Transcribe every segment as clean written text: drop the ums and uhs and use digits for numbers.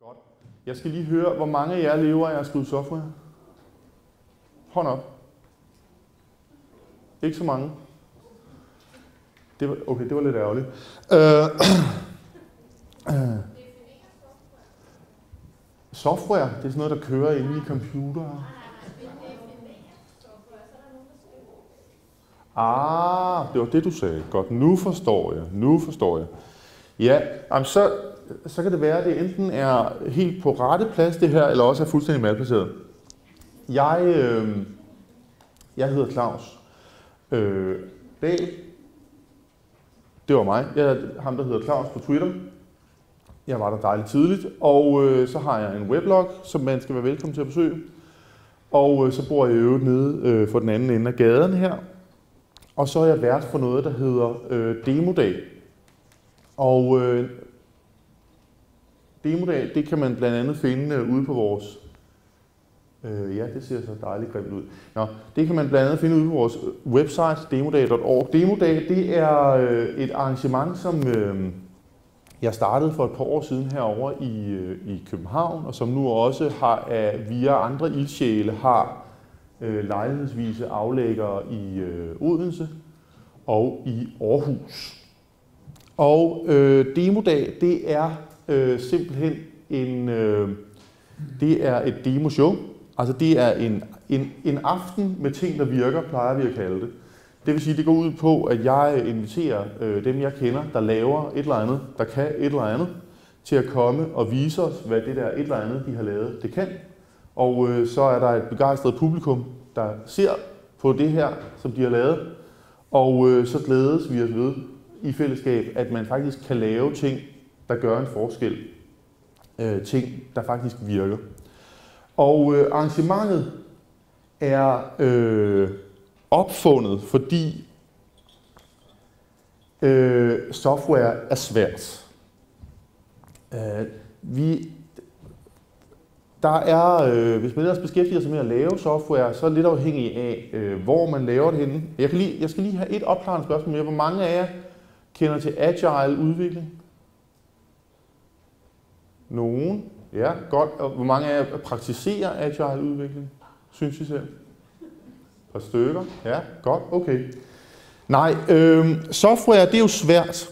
Godt. Jeg skal lige høre, hvor mange af jer lever af at skrive software? Hånd op. Ikke så mange. Okay, det var lidt ærgerligt. Software, det er sådan noget, der kører inde i computere. Det var det, du sagde. Godt, nu forstår jeg. Ja, så kan det være, at det enten er helt på rette plads, det her, eller også er fuldstændig malplaceret. Jeg hedder Claus Dahl. Det var mig. Jeg er ham, der hedder Claus på Twitter. Jeg var der dejligt tidligt, og så har jeg en weblog, som man skal være velkommen til at besøge. Og så bor jeg i øvrigt nede for den anden ende af gaden her. Og så er jeg vært for noget, der hedder Demodag. Og Demodag, det kan man blandt andet finde ude på vores... ja, det ser så dejligt grimt ud. Det kan man blandt andet finde ude på vores website, demodag.org. Demodag, det er et arrangement, som jeg startede for et par år siden herovre i København, og som nu også har via andre ildsjæle har lejlighedsvise aflæggere i Odense og i Aarhus. Og Demodag, det er simpelthen det er et demoshow. Altså det er en aften med ting, der virker, plejer vi at kalde det. Det vil sige, at det går ud på, at jeg inviterer dem, jeg kender, der laver et eller andet, der kan et eller andet, til at komme og vise os, hvad det der et eller andet, de har lavet, det kan. Og så er der et begejstret publikum, der ser på det her, som de har lavet. Og så glædes vi os ved i fællesskab, at man faktisk kan lave ting, der gør en forskel. Ting, der faktisk virker. Og arrangementet er opfundet, fordi software er svært. Hvis man ellers beskæftiger sig med at lave software, så er det lidt afhængig af, hvor man laver det henne. Jeg skal lige have et opklarende spørgsmål mere. Hvor mange af jer kender til agile udvikling? Nogen? Ja, godt. Og hvor mange af jer praktiserer agile udvikling? Synes I selv? Et par stykker? Ja, godt. Okay. Nej, software, det er jo svært,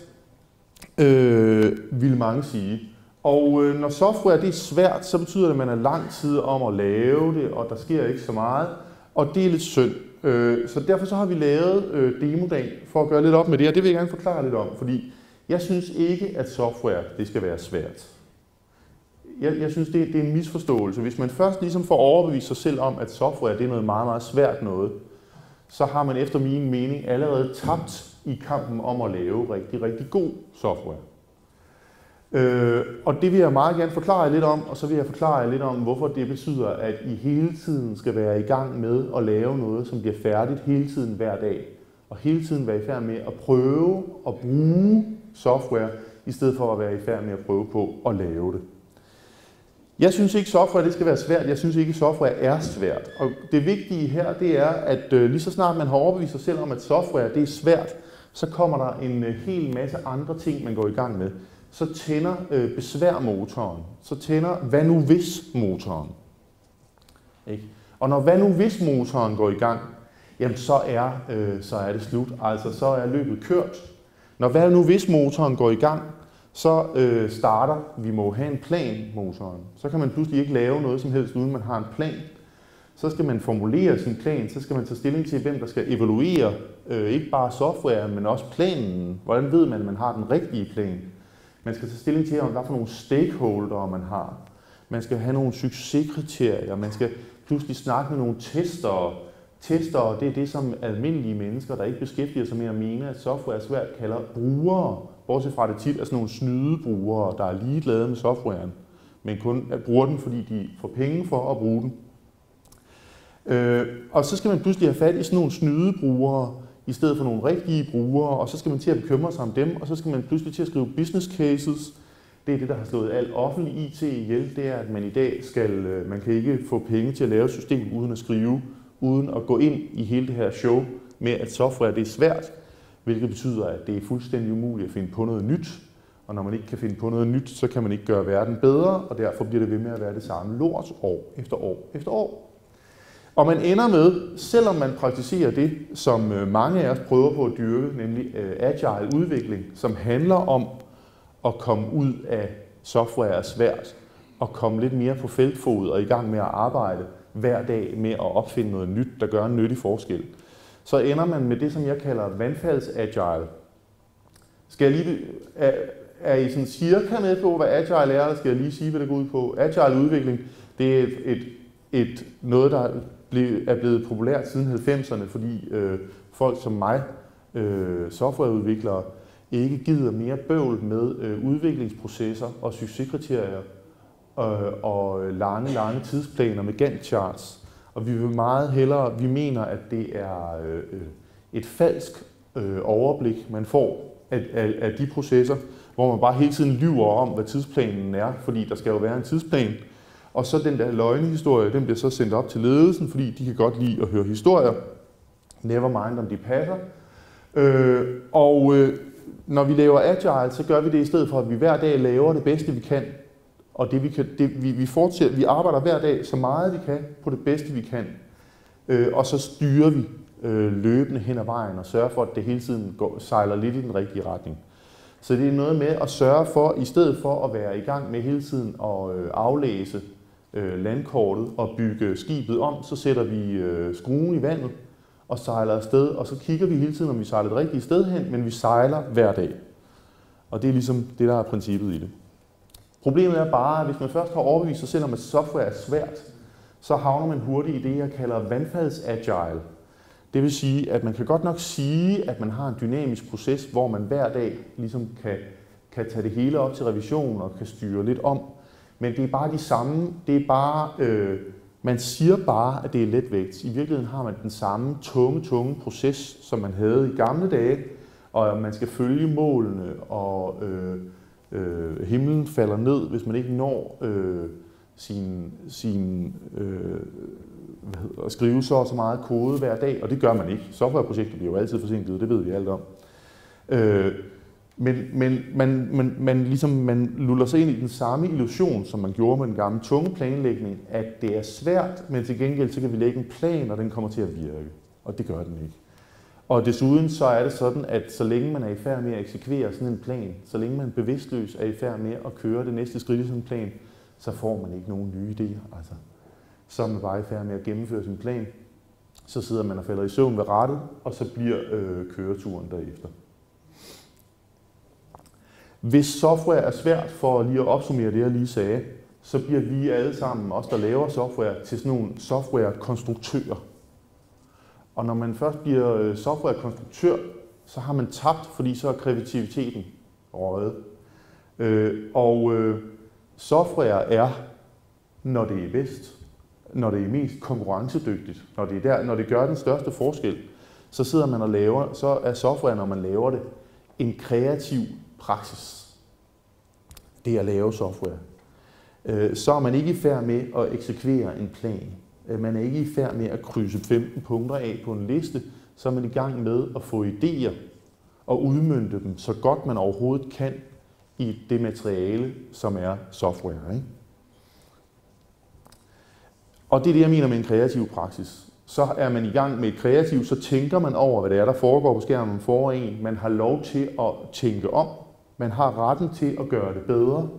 vil mange sige. Og når software det er svært, så betyder det, at man er lang tid om at lave det, og der sker ikke så meget. Og det er lidt synd. Så derfor så har vi lavet Demodag for at gøre lidt op med det, og det vil jeg gerne forklare lidt om, fordi jeg synes ikke, at software det skal være svært. Jeg synes, det er en misforståelse. Hvis man først ligesom får overbevist sig selv om, at software det er noget meget, meget svært noget, så har man efter min mening allerede tabt i kampen om at lave rigtig, rigtig god software. Og det vil jeg meget gerne forklare jer lidt om, og så vil jeg forklare jer lidt om, hvorfor det betyder, at I hele tiden skal være i gang med at lave noget, som bliver færdigt hele tiden hver dag. Og hele tiden være i færd med at prøve at bruge software, i stedet for at være i færd med at prøve på at lave det. Jeg synes ikke, software det skal være svært. Jeg synes ikke, software er svært. Og det vigtige her, det er, at lige så snart man har overbevist sig selv om, at software det er svært, så kommer der en hel masse andre ting, man går i gang med. Så tænder besværmotoren. Så tænder hvad nu hvis motoren. Ikke? Og når hvad nu hvis motoren går i gang, jamen så er det slut. Altså så er løbet kørt. Når hvad nu hvis motoren går i gang, så starter, vi må have en plan, motoren. Så kan man pludselig ikke lave noget som helst, uden man har en plan. Så skal man formulere sin plan, så skal man tage stilling til, hvem der skal evaluere, ikke bare software, men også planen. Hvordan ved man, at man har den rigtige plan? Man skal tage stilling til, hvad for nogle stakeholdere man har. Man skal have nogle succeskriterier, man skal pludselig snakke med nogle testere. Testere, det er det, som almindelige mennesker, der ikke beskæftiger sig med at mene, at software er svært, kalder brugere. Bortset fra det tit er sådan nogle snydebrugere, der er ligeglade med softwaren, men kun bruger den, fordi de får penge for at bruge den. Og så skal man pludselig have fat i sådan nogle snydebrugere, i stedet for nogle rigtige brugere, og så skal man til at bekymre sig om dem, og så skal man pludselig til at skrive business cases. Det er det, der har slået alt offentlig IT ihjel, det er, at man i dag man kan ikke få penge til at lave et system uden at skrive, uden at gå ind i hele det her show med, at software det er svært, hvilket betyder, at det er fuldstændig umuligt at finde på noget nyt. Og når man ikke kan finde på noget nyt, så kan man ikke gøre verden bedre, og derfor bliver det ved med at være det samme lort år efter år efter år. Og man ender med, selvom man praktiserer det, som mange af os prøver på at dyrke, nemlig agile udvikling, som handler om at komme ud af software er svært, og komme lidt mere på feltfod og i gang med at arbejde hver dag med at opfinde noget nyt, der gør en nyttig forskel, så ender man med det, som jeg kalder vandfalds-agile. Er I sådan cirka med på, hvad agile er, eller skal jeg lige sige, hvad det går ud på? Agile udvikling, det er noget, der er blevet populært siden 90'erne, fordi folk som mig, softwareudviklere, ikke gider mere bøvl med udviklingsprocesser og succeskriterier og lange tidsplaner med Gantt-charts. Og vi vil meget hellere, vi mener, at det er et falsk overblik, man får af de processer, hvor man bare hele tiden lyver om, hvad tidsplanen er, fordi der skal jo være en tidsplan. Og så den der løgnehistorie, den bliver så sendt op til ledelsen, fordi de kan godt lide at høre historier. Never mind, om de passer. Når vi laver agile, så gør vi det i stedet for, at vi hver dag laver det bedste, vi kan. Og vi arbejder hver dag så meget, vi kan, på det bedste, vi kan. Og så styrer vi løbende hen ad vejen og sørger for, at det hele tiden sejler lidt i den rigtige retning. Så det er noget med at sørge for, i stedet for at være i gang med hele tiden at aflæse landkortet og bygge skibet om, så sætter vi skruen i vandet og sejler afsted, og så kigger vi hele tiden, om vi sejler det rigtige sted hen, men vi sejler hver dag. Og det er ligesom det, der er princippet i det. Problemet er bare, at hvis man først har overbevist sig selv om, at software er svært, så havner man hurtigt i det, jeg kalder vandfalds-agile. Det vil sige, at man kan godt nok sige, at man har en dynamisk proces, hvor man hver dag ligesom kan tage det hele op til revision og kan styre lidt om. Men det er bare de samme, det er bare, man siger bare, at det er letvægt. I virkeligheden har man den samme tunge proces, som man havde i gamle dage, og man skal følge målene, og himlen falder ned, hvis man ikke når at skrive så meget kode hver dag, og det gør man ikke. Softwareprojekter bliver jo altid forsinket, det ved vi alt om. Man luller sig ind i den samme illusion, som man gjorde med den gamle tunge planlægning, at det er svært, men til gengæld så kan vi lægge en plan, og den kommer til at virke. Og det gør den ikke. Og desuden så er det sådan, at så længe man er i færd med at eksekvere sådan en plan, så længe man bevidstløs er i færd med at køre det næste skridt i sådan en plan, så får man ikke nogen nye idéer. Altså, så er man bare i færd med at gennemføre sin plan, så sidder man og falder i søvn ved rattet, og så bliver køreturen derefter. Hvis software er svært, for lige at opsummere det, jeg lige sagde, så bliver vi alle sammen, os der laver software, til sådan nogle softwarekonstruktører. Og når man først bliver softwarekonstruktør, så har man tabt, fordi så er kreativiteten røget. Software er, når det er bedst, når det er mest konkurrencedygtigt, når det gør den største forskel, så sidder man og laver, så er software, når man laver det, en kreativ praksis. Det er at lave software. Så er man ikke i færd med at eksekvere en plan. Man er ikke i færd med at krydse 15 punkter af på en liste, så er man i gang med at få idéer og udmønte dem så godt man overhovedet kan i det materiale, som er software. Ikke? Og det er det, jeg mener med en kreativ praksis. Så er man i gang med et kreativt, så tænker man over, hvad det er, der foregår på skærmen foran en. Man har lov til at tænke om. Man har retten til at gøre det bedre.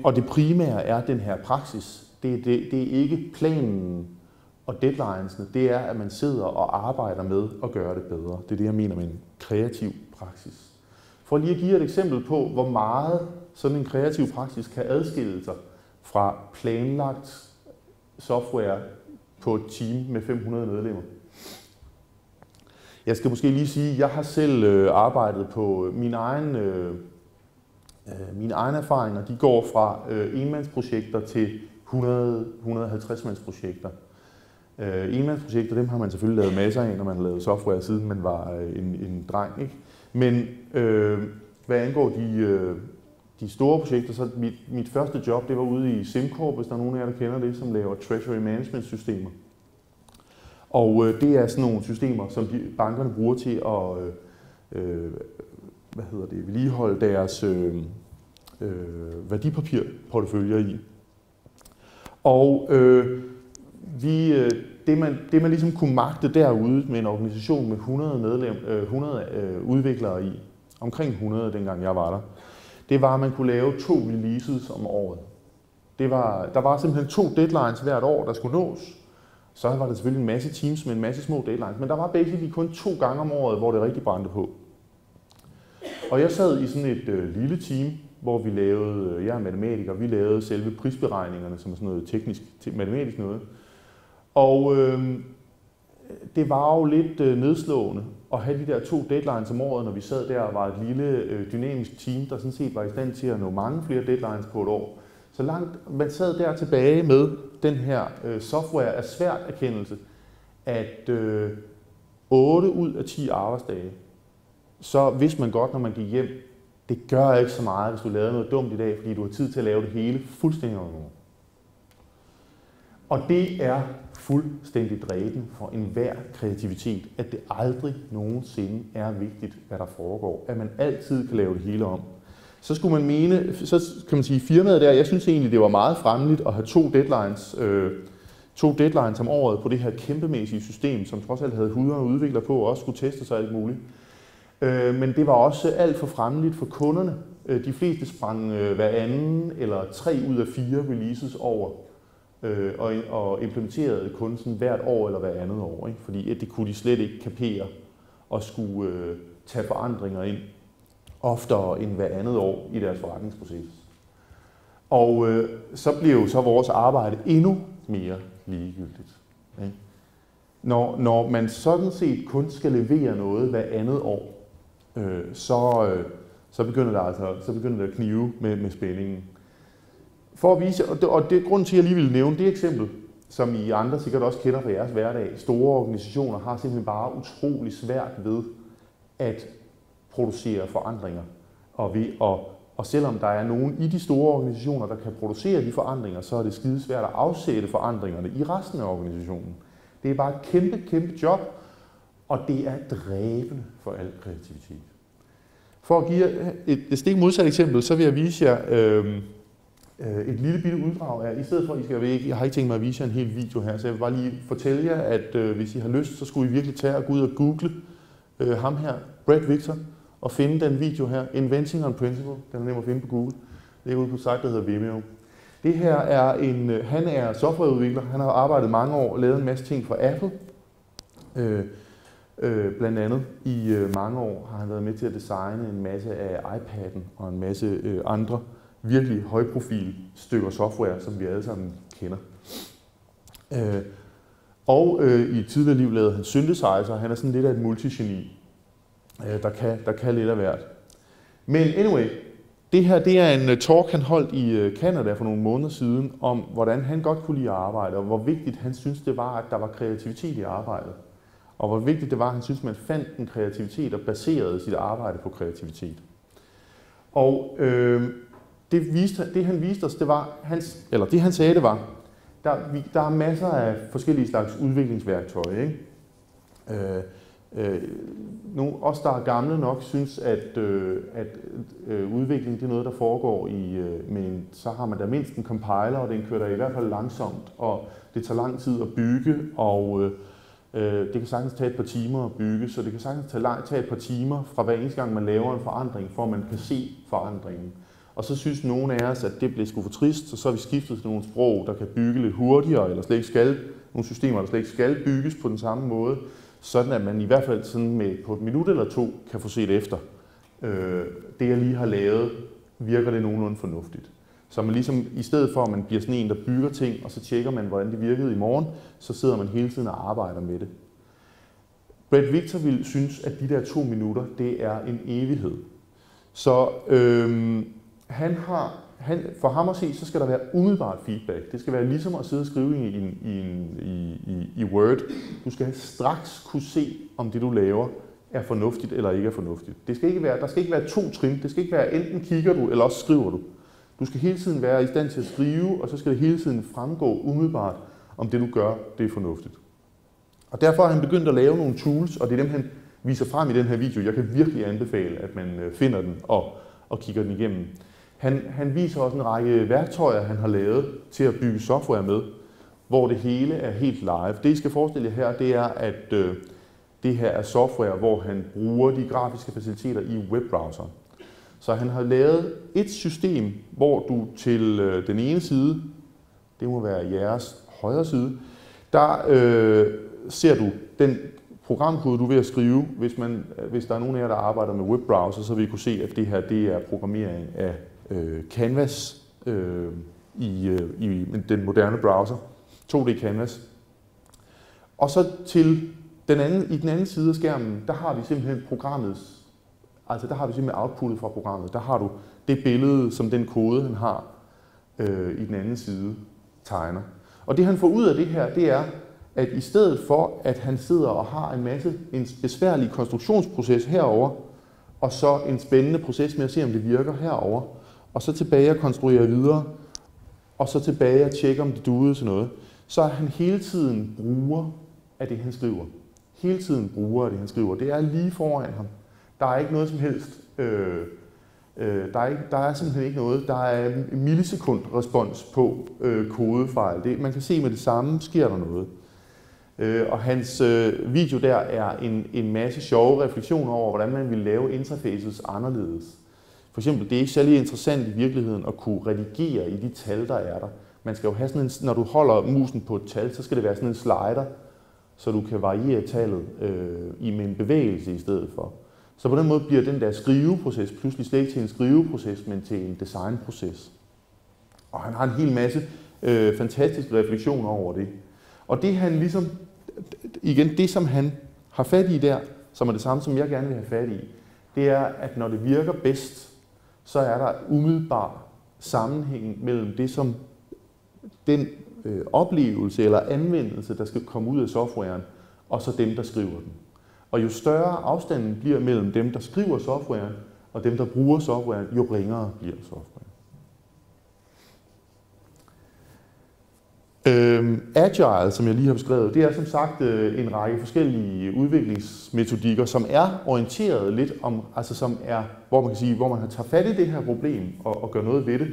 Og det primære er den her praksis. Det er ikke planen og deadlinesene. Det er, at man sidder og arbejder med at gøre det bedre. Det er det, jeg mener med en kreativ praksis. For lige at give et eksempel på, hvor meget sådan en kreativ praksis kan adskille sig fra planlagt software på et team med 500 medlemmer. Jeg skal måske lige sige, at jeg har selv arbejdet på mine egne erfaringer. De går fra enmandsprojekter til 100-150-mandsprojekter. Enmandsprojekter, dem har man selvfølgelig lavet masser af, når man har lavet software, siden man var en dreng. Ikke? Men hvad angår de store projekter, så mit første job, det var ude i SimCorp, hvis der er nogen af jer, der kender det, som laver treasury management systemer. Og det er sådan nogle systemer, som bankerne bruger til at vedligeholde deres værdipapirporteføljer i. Og det man ligesom kunne magte derude med en organisation med 100 udviklere i, omkring 100 dengang jeg var der, det var, at man kunne lave 2 releases om året. Der var simpelthen 2 deadlines hvert år, der skulle nås. Så var der selvfølgelig en masse teams med en masse små deadlines, men der var basically kun 2 gange om året, hvor det rigtig brændte på. Og jeg sad i sådan et lille team, hvor vi lavede, jeg er matematiker, vi lavede selve prisberegningerne, som er sådan noget teknisk, matematisk noget. Og det var jo lidt nedslående at have de der 2 deadlines om året, når vi sad der og var et lille dynamisk team, der sådan set var i stand til at nå mange flere deadlines på et år. Så langt man sad der tilbage med den her software af svært erkendelse, at 8 ud af 10 arbejdsdage, så vidste man godt, når man gik hjem, det gør ikke så meget, hvis du lavede noget dumt i dag, fordi du har tid til at lave det hele fuldstændig over. Og det er fuldstændig dræbende for enhver kreativitet, at det aldrig nogensinde er vigtigt, hvad der foregår. At man altid kan lave det hele om. Så skulle man mene, så kan man sige, firmaet der, jeg synes egentlig, det var meget fremmeligt at have 2 deadlines om året på det her kæmpemæssige system, som trods alt havde 100 udviklere på og også skulle teste sig alt muligt. Men det var også alt for fremmeligt for kunderne. De fleste sprang hver anden eller 3 ud af 4 releases over og implementerede kun sådan hvert år eller hvert andet år, ikke? Fordi det kunne de slet ikke kapere og skulle tage forandringer ind oftere end hvert andet år i deres forretningsproces. Og så blev så vores arbejde endnu mere ligegyldigt. Ikke? Når man sådan set kun skal levere noget hvert andet år, så begynder det at knive med spændingen. For at vise, og det er grunden til, at jeg lige vil nævne det eksempel, som I andre sikkert også kender fra jeres hverdag. Store organisationer har simpelthen bare utrolig svært ved at producere forandringer. Og selvom der er nogen i de store organisationer, der kan producere de forandringer, så er det skidesvært at afsætte forandringerne i resten af organisationen. Det er bare et kæmpe job, og det er dræbende for al kreativitet. For at give et stik modsat eksempel, så vil jeg vise jer et lille bitte uddrag af, i stedet for, jeg har ikke tænkt mig at vise jer en hel video her, så jeg vil bare lige fortælle jer, at hvis I har lyst, så skulle I virkelig tage og gå ud og google ham her, Brett Victor, og finde den video her, Inventing on Principle, den er nem at finde på Google. Det er ude på et site, der hedder Vimeo. Det her er han er softwareudvikler, han har arbejdet mange år og lavet en masse ting for Apple. Blandt andet i mange år har han været med til at designe en masse af iPad'en og en masse andre virkelig højprofil stykker software, som vi alle sammen kender. I et tidligere liv lavede han synthesizer, han er sådan lidt af et multigeni, der kan lidt af hvert. Men anyway, det her det er en talk, han holdt i Canada for nogle måneder siden, om hvordan han godt kunne lide at arbejde, og hvor vigtigt han synes det var, at der var kreativitet i arbejdet. Og hvor vigtigt det var, at han synes, man fandt en kreativitet og baserede sit arbejde på kreativitet. Og det han viste os, det var, det han sagde, det var, der er masser af forskellige slags udviklingsværktøjer, ikke? Os, der er gamle nok, synes, at udvikling det er noget, der foregår så har man da mindst en compiler, og den kører der i hvert fald langsomt, og det tager lang tid at bygge, og det kan sagtens tage et par timer at bygge, så det kan sagtens tage et par timer fra hver eneste gang, man laver en forandring, for at man kan se forandringen. Og så synes nogen af os, at det bliver sgu for trist, og så har vi skiftet til nogle sprog, der kan bygge lidt hurtigere, eller slet ikke skal, nogle systemer, der slet ikke skal bygges på den samme måde, sådan at man i hvert fald sådan på et minut eller 2 kan få set efter. Det jeg lige har lavet, virker det nogenlunde fornuftigt. Så man ligesom, i stedet for at man bliver sådan en, der bygger ting, og så tjekker man, hvordan det virkede i morgen, så sidder man hele tiden og arbejder med det. Brett Victor vil synes, at de der 2 minutter, det er en evighed. Så for ham at se, så skal der være umiddelbart feedback. Det skal være ligesom at sidde og skrive i Word. Du skal straks kunne se, om det du laver er fornuftigt eller ikke er fornuftigt. Der skal ikke være 2 trin. Det skal ikke være enten kigger du, eller også skriver du. Du skal hele tiden være i stand til at skrive, og så skal det hele tiden fremgå umiddelbart, om det du gør, det er fornuftigt. Og derfor har han begyndt at lave nogle tools, og det er dem, viser frem i den her video. Jeg kan virkelig anbefale, at man finder den og kigger den igennem. Han viser også en række værktøjer, han har lavet til at bygge software med, hvor det hele er helt live. Det I skal forestille jer her, det er, at det her er software, hvor han bruger de grafiske faciliteter i webbrowseren. Så han har lavet et system, hvor du til den ene side, det må være jeres højre side, der ser du den programkode, du er ved at skrive. Hvis der er nogen af jer, der arbejder med webbrowser, så vil I kunne se, at det her det er programmering af Canvas i den moderne browser. 2D Canvas. Og så til i den anden side af skærmen, der har vi simpelthen programmets, altså der har vi simpelthen outputtet fra programmet. Der har du det billede, som den kode, han har i den anden side, tegner. Og det han får ud af det her, det er, at i stedet for, at han sidder og har en besværlig konstruktionsproces herover, og så en spændende proces med at se, om det virker herover, og så tilbage og konstruere videre, og så tilbage og tjekke, om det duede til noget, så er han hele tiden bruger af det, han skriver. Hele tiden bruger af det, han skriver. Det er lige foran ham. Der er ikke noget som helst. Der er simpelthen ikke noget. Der er en millisekund-respons på kodefejl. Man kan se med det samme, sker der noget. Og hans video der er en masse sjove refleksioner over, hvordan man vil lave interfaces anderledes. For eksempel, det er ikke særlig interessant i virkeligheden at kunne redigere i de tal, der er der. Man skal jo have sådan en, når du holder musen på et tal, så skal det være sådan en slider, så du kan variere tallet med en bevægelse i stedet for. Så på den måde bliver den der skriveproces pludselig slet ikke til en skriveproces, men til en designproces. Og han har en hel masse fantastiske refleksioner over det. Og det han ligesom, igen, det som han har fat i der, som er det samme, som jeg gerne vil have fat i, det er, at når det virker bedst, så er der umiddelbar sammenhæng mellem det, som den oplevelse eller anvendelse, der skal komme ud af softwaren, og så dem, der skriver den. Og jo større afstanden bliver mellem dem, der skriver softwaren, og dem, der bruger softwaren, jo ringere bliver softwaren. Agile, som jeg lige har beskrevet, det er som sagt en række forskellige udviklingsmetodikker, som er orienteret lidt om, altså som er, hvor man kan sige, hvor man har taget fat i det her problem og gør noget ved det,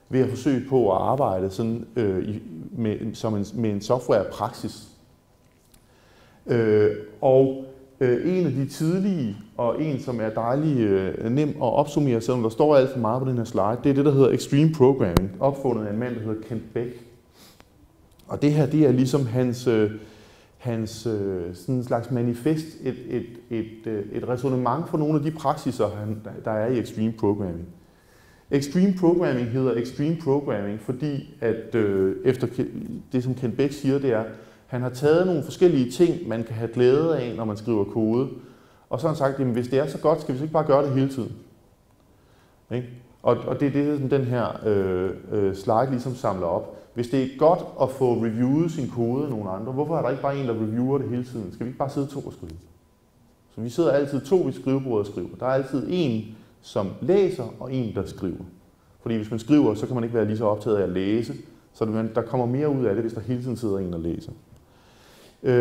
ved at forsøge på at arbejde sådan, med en softwarepraksis. En af de tidlige, og en som er dejlig nem at opsummere, selvom der står alt for meget på den her slide, det er det, der hedder Extreme Programming, opfundet af en mand, der hedder Kent Beck. Og det her, det er ligesom hans sådan en slags manifest, et ræsonnement for nogle af de praksiser, der er i Extreme Programming. Extreme Programming hedder Extreme Programming, fordi at efter det, som Kent Beck siger, det er, han har taget nogle forskellige ting, man kan have glæde af, når man skriver kode, og så har han sagt, jamen hvis det er så godt, skal vi så ikke bare gøre det hele tiden? Ikke? Og det er det, som den her slide ligesom samler op. Hvis det er godt at få reviewet sin kode af nogle andre, hvorfor er der ikke bare en, der reviewer det hele tiden? Skal vi ikke bare sidde to og skrive? Så vi sidder altid to ved skrivebordet og skriver. Der er altid en, som læser, og en, der skriver. Fordi hvis man skriver, så kan man ikke være lige så optaget af at læse, så der kommer mere ud af det, hvis der hele tiden sidder en og læser.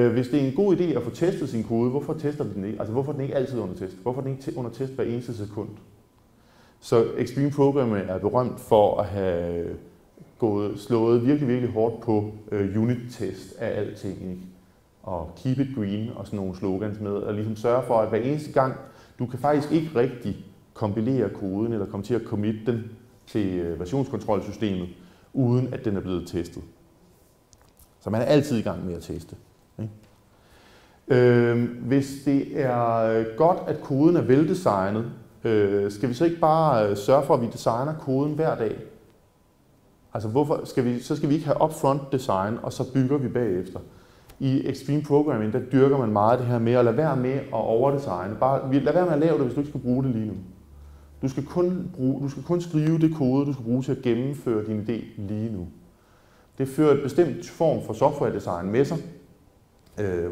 Hvis det er en god idé at få testet sin kode, hvorfor tester den ikke? Altså hvorfor er den ikke altid under test? Hvorfor er den ikke under test hver eneste sekund? Så Extreme Programming er berømt for at have slået virkelig, virkelig hårdt på unit-test af alting, ikke? Og keep it green og sådan nogle slogans med, og ligesom sørge for, at hver eneste gang, du kan faktisk ikke rigtig kompilere koden, eller komme til at commit den til versionskontrolsystemet, uden at den er blevet testet. Så man er altid i gang med at teste. Ikke? Hvis det er godt, at koden er veldesignet, skal vi så ikke bare sørge for, at vi designer koden hver dag? Altså så skal vi ikke have upfront design, og så bygger vi bagefter. I Extreme Programming, der dyrker man meget det her med at lade være med at overdesigne. Lad være med at lave det, hvis du ikke skal bruge det lige nu. Du skal kun skrive det kode, du skal bruge til at gennemføre din idé lige nu. Det fører et bestemt form for software design med sig,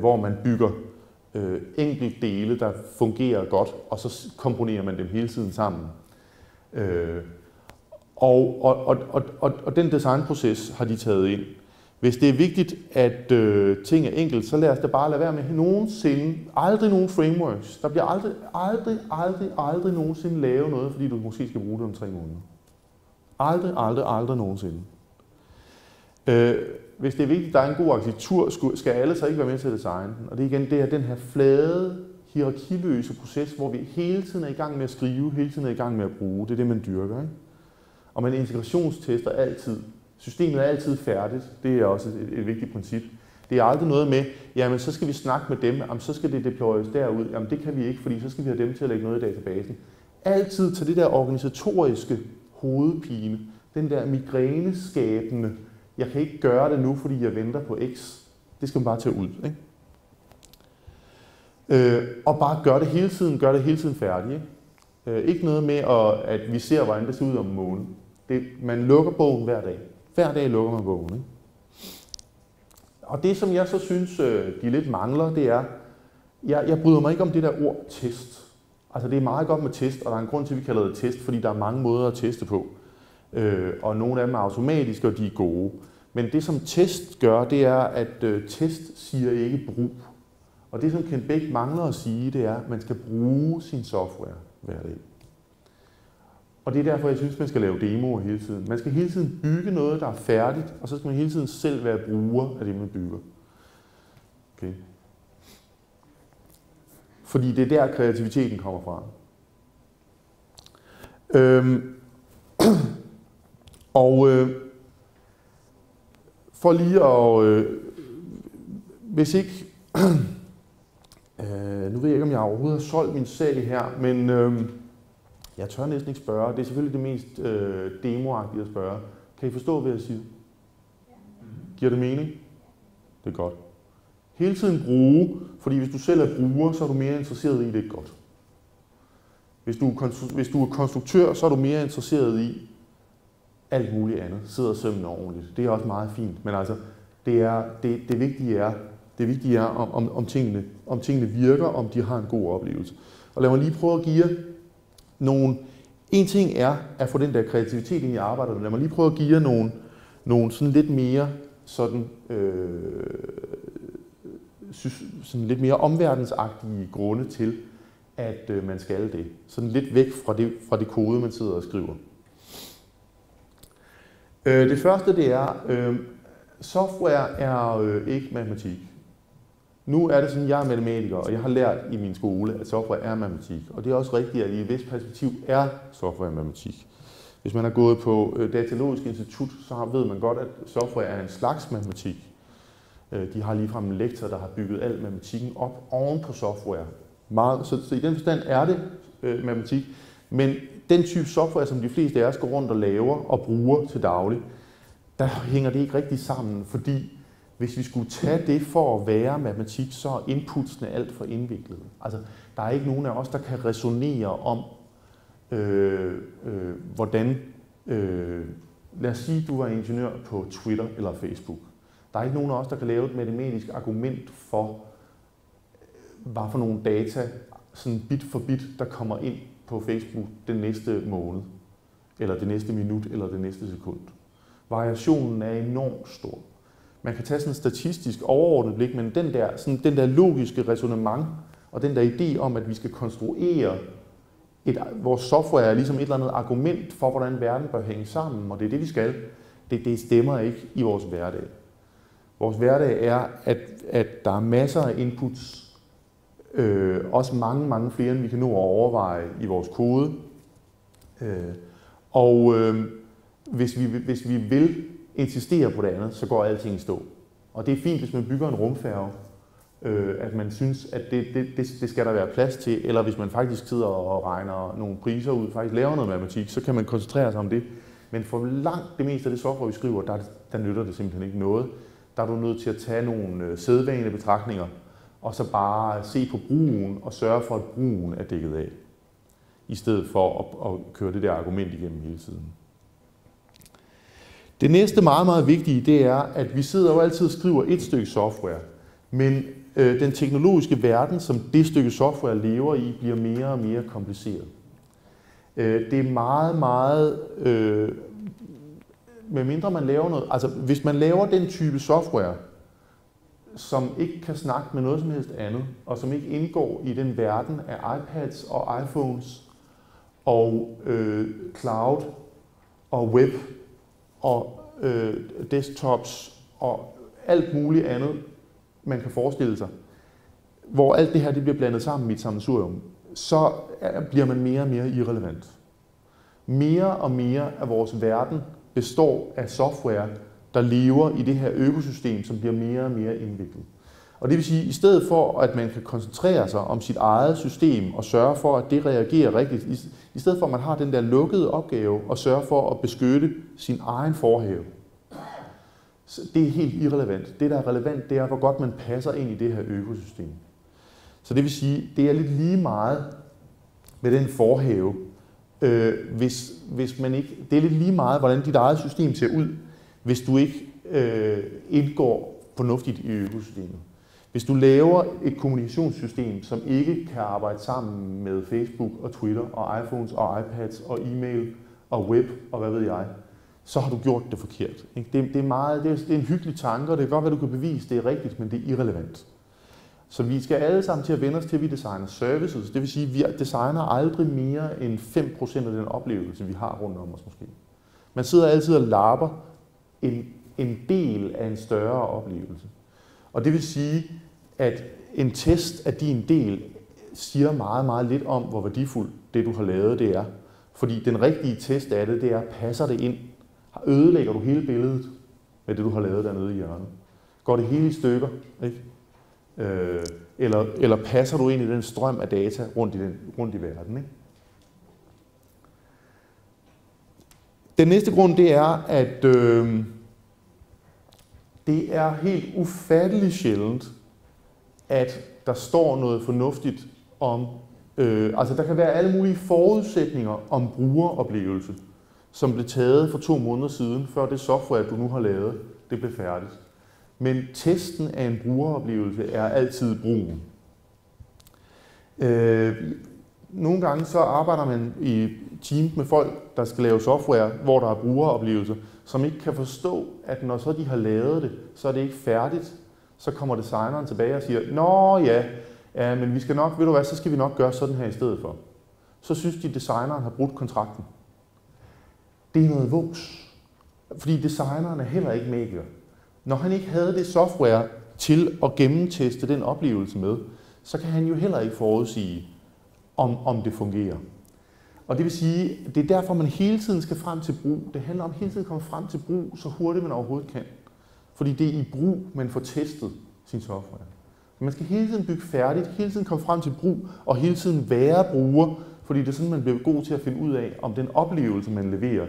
hvor man bygger enkelte dele, der fungerer godt, og så komponerer man dem hele tiden sammen. Og den designproces har de taget ind. Hvis det er vigtigt, at ting er enkelt, så lad os da bare lade være med nogensinde, aldrig nogen frameworks. Der bliver aldrig nogensinde lave noget, fordi du måske skal bruge det om 3 måneder. Aldrig nogensinde. Hvis det er vigtigt, at der er en god arkitektur, skal alle så ikke være med til at designe den. Og det igen, det er den her flade, hierarkiløse proces, hvor vi hele tiden er i gang med at skrive, hele tiden er i gang med at bruge. Det er det, man dyrker. Ikke? Og man integrationstester altid. Systemet er altid færdigt. Det er også et vigtigt princip. Det er aldrig noget med, jamen så skal vi snakke med dem, jamen så skal det deployes derud. Jamen det kan vi ikke, fordi så skal vi have dem til at lægge noget i databasen. Altid til det der organisatoriske hovedpine, den der migræneskabende, jeg kan ikke gøre det nu, fordi jeg venter på X. Det skal man bare tage ud. Ikke? Og bare gøre det hele tiden færdigt. Ikke noget med, at vi ser, hvordan det ser ud om måneden. Man lukker bogen hver dag. Hver dag lukker man bogen. Ikke? Og det, som jeg så synes, de lidt mangler, det er, jeg bryder mig ikke om det der ord test. Altså det er meget godt med test, og der er en grund til, at vi kalder det test, fordi der er mange måder at teste på. Og nogle af dem er automatiske, og de er gode. Men det, som test gør, det er, at test siger ikke brug. Og det, som Kent Beck mangler at sige, det er, at man skal bruge sin software hver dag. Og det er derfor, jeg synes, man skal lave demoer hele tiden. Man skal hele tiden bygge noget, der er færdigt, og så skal man hele tiden selv være bruger af det, man bygger. Okay. Fordi det er der, kreativiteten kommer fra. For lige at... hvis ikke... nu ved jeg ikke, om jeg overhovedet har solgt min sag her, men jeg tør næsten ikke spørge. Det er selvfølgelig det mest demoagtige at spørge. Kan I forstå, hvad jeg siger? Giver det mening? Det er godt. Hele tiden bruge, fordi hvis du selv er bruger, så er du mere interesseret i det godt. Hvis du er konstruktør, så er du mere interesseret i alt muligt andet. Sidder sømmen ordentligt. Det er også meget fint, men altså, det vigtige er om tingene virker, om de har en god oplevelse. Og lad mig lige prøve at give jer nogle... En ting er at få den der kreativitet ind i arbejdet. Lad mig lige prøve at give jer nogle sådan lidt mere sådan lidt mere omverdensagtige grunde til, at man skal det. Sådan lidt væk fra det kode, man sidder og skriver. Det første, det er, software er ikke matematik. Nu er det sådan, jeg er matematiker, og jeg har lært i min skole, at software er matematik. Og det er også rigtigt, at i et vist perspektiv er software matematik. Hvis man har gået på Datalogisk Institut, så ved man godt, at software er en slags matematik. De har ligefrem en lektor, der har bygget al matematikken op oven på software. Så i den forstand er det matematik. Men den type software, som de fleste af os går rundt og laver og bruger til daglig, der hænger det ikke rigtig sammen, fordi hvis vi skulle tage det for at være matematik, så er inputsene alt for indviklede. Altså, der er ikke nogen af os, der kan resonere om, hvordan... lad os sige, at du var ingeniør på Twitter eller Facebook. Der er ikke nogen af os, der kan lave et matematisk argument for, hvad for nogle data, sådan bit for bit, der kommer ind på Facebook den næste måned, eller det næste minut, eller det næste sekund. Variationen er enormt stor. Man kan tage sådan en statistisk overordnet blik, men den der logiske ræsonnement og den der idé om, at vi skal konstruere vores software er ligesom et eller andet argument for, hvordan verden bør hænge sammen, og det er det, vi skal. Det stemmer ikke i vores hverdag. Vores hverdag er, at der er masser af inputs, også mange flere, end vi kan nå at overveje i vores kode. Hvis vi vil insistere på det andet, så går alting i stå. Og det er fint, hvis man bygger en rumfærge, at man synes, at det skal der være plads til, eller hvis man faktisk sidder og regner nogle priser ud, faktisk laver noget matematik, så kan man koncentrere sig om det. Men for langt det meste af det software, vi skriver, der nytter det simpelthen ikke noget. Der er du nødt til at tage nogle sædvanebetragtninger, og så bare se på brugen og sørge for, at brugen er dækket af, i stedet for at køre det der argument igennem hele tiden. Det næste meget vigtige, det er, at vi sidder jo altid og skriver et stykke software, men den teknologiske verden, som det stykke software lever i, bliver mere og mere kompliceret. Det er meget medmindre man laver noget, altså hvis man laver den type software, som ikke kan snakke med noget som helst andet, og som ikke indgår i den verden af iPads og iPhones og cloud og web og desktops og alt muligt andet, man kan forestille sig, hvor alt det her det bliver blandet sammen i et sammensurium, så bliver man mere og mere irrelevant. Mere og mere af vores verden består af software, der lever i det her økosystem, som bliver mere og mere indviklet. Og det vil sige, at i stedet for, at man kan koncentrere sig om sit eget system og sørge for, at det reagerer rigtigt, i stedet for, at man har den der lukkede opgave og sørge for at beskytte sin egen forhave, så det er helt irrelevant. Det, der er relevant, det er, hvor godt man passer ind i det her økosystem. Så det vil sige, det er lidt lige meget med den forhave, hvis man ikke, det er lidt lige meget, hvordan dit eget system ser ud, hvis du ikke indgår fornuftigt i økosystemet. Hvis du laver et kommunikationssystem, som ikke kan arbejde sammen med Facebook og Twitter og iPhones og iPads og e-mail og web og hvad ved jeg, så har du gjort det forkert. Det er en hyggelig tanke, og det kan godt være, du kan bevise, det er rigtigt, men det er irrelevant. Så vi skal alle sammen til at vende os til, at vi designer services. Det vil sige, at vi designer aldrig mere end 5% af den oplevelse, vi har rundt om os måske. Man sidder altid og lapper en del af en større oplevelse. Og det vil sige, at en test af din del siger meget, meget lidt om, hvor værdifuldt det, du har lavet, det er. Fordi den rigtige test af det er, passer det ind? Ødelægger du hele billedet med det, du har lavet dernede i hjørnet? Går det hele i stykker? Ikke? Eller passer du ind i den strøm af data rundt i verden? Ikke? Den næste grund, det er, at det er helt ufatteligt sjældent, at der står noget fornuftigt om, altså der kan være alle mulige forudsætninger om brugeroplevelse, som blev taget for 2 måneder siden, før det software, du nu har lavet, det blev færdigt. Men testen af en brugeroplevelse er altid brugen. Nogle gange så arbejder man i team med folk, der skal lave software, hvor der er brugeroplevelser, som ikke kan forstå, at når så de har lavet det, så er det ikke færdigt. Så kommer designeren tilbage og siger, nå ja, men vi skal nok, ved du hvad, så skal vi nok gøre sådan her i stedet for. Så synes de, at designeren har brudt kontrakten. Det er noget vås. Fordi designeren er heller ikke magiker. Når han ikke havde det software til at gennemteste den oplevelse med, så kan han jo heller ikke forudsige, om det fungerer. Og det vil sige, det er derfor, man hele tiden skal frem til brug. Det handler om hele tiden at komme frem til brug, så hurtigt man overhovedet kan. Fordi det er i brug, man får testet sin software. Man skal hele tiden bygge færdigt, hele tiden komme frem til brug, og hele tiden være bruger, fordi det er sådan, man bliver god til at finde ud af, om den oplevelse, man leverer,